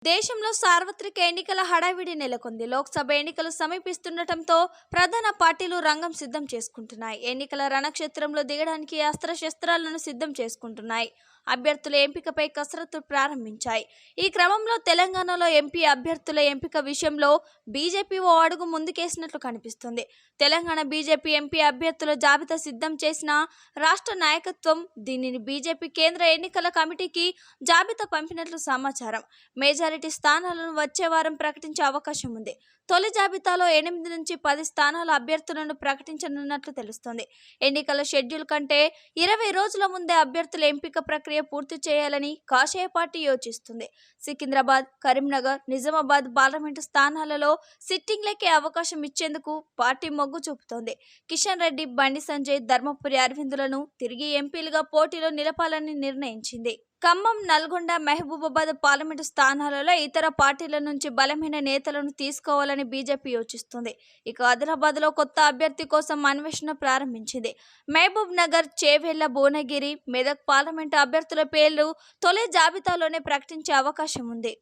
దేశంలో సార్వత్రిక ఎన్నికల హడావిడి నెలకొంది. లోక్సభ ఎన్నికలు సమీపిస్తుండటంతో ప్రధాన పార్టీలు రంగం సిద్ధం చేసుకుంటున్నాయి. ఎన్నికల రణక్షేత్రంలో దిగడానికి అస్త్రశస్త్రాలను సిద్ధం చేసుకుంటున్నాయి. అభ్యర్థుల ఎంపికపై కసరత్తు ప్రారంభించాయి. ఈ క్రమంలో తెలంగాణలో ఎంపీ అభ్యర్థుల ఎంపిక విషయంలో బీజేపీ ఓ అడుగు ముందుకేసినట్లు కనిపిస్తుంది. తెలంగాణ బీజేపీ ఎంపీ అభ్యర్థుల జాబితా సిద్ధం చేసిన రాష్ట్ర నాయకత్వం దీనిని బీజేపీ కేంద్ర ఎన్నికల కమిటీకి జాబితా పంపినట్లు సమాచారం. మెజారిటీ స్థానాలను వచ్చే వారం ప్రకటించే అవకాశం ఉంది. తొలి జాబితాలో 8 నుంచి 10 స్థానాల అభ్యర్థులను ప్రకటించనున్నట్లు తెలుస్తోంది. ఎన్నికల షెడ్యూల్ కంటే 20 రోజుల ముందే అభ్యర్థుల ఎంపిక ప్రక్రియ పూర్తి చేయాలని కాషాయ పార్టీ యోచిస్తుంది. సికింద్రాబాద్, కరీంనగర్, నిజామాబాద్ పార్లమెంటు స్థానాలలో సిట్టింగ్లకే అవకాశం ఇచ్చేందుకు పార్టీ మొగ్గు చూపుతోంది. కిషన్ రెడ్డి, బండి సంజయ్, ధర్మపురి అరవిందులను తిరిగి ఎంపీలుగా పోటీలో నిలపాలని నిర్ణయించింది. ఖమ్మం, నల్గొండ, మహబూబాబాద్ పార్లమెంటు స్థానాలలో ఇతర పార్టీల నుంచి బలమైన నేతలను తీసుకోవాలని బీజేపీ యోచిస్తుంది. ఇక ఆదిలాబాద్లో కొత్త అభ్యర్థి కోసం అన్వేషణ ప్రారంభించింది. మహబూబ్ నగర్, చేవెళ్ల, భువనగిరి, మెదక్ పార్లమెంటు అభ్యర్థుల పేర్లు తొలి జాబితాలోనే ప్రకటించే అవకాశం ఉంది.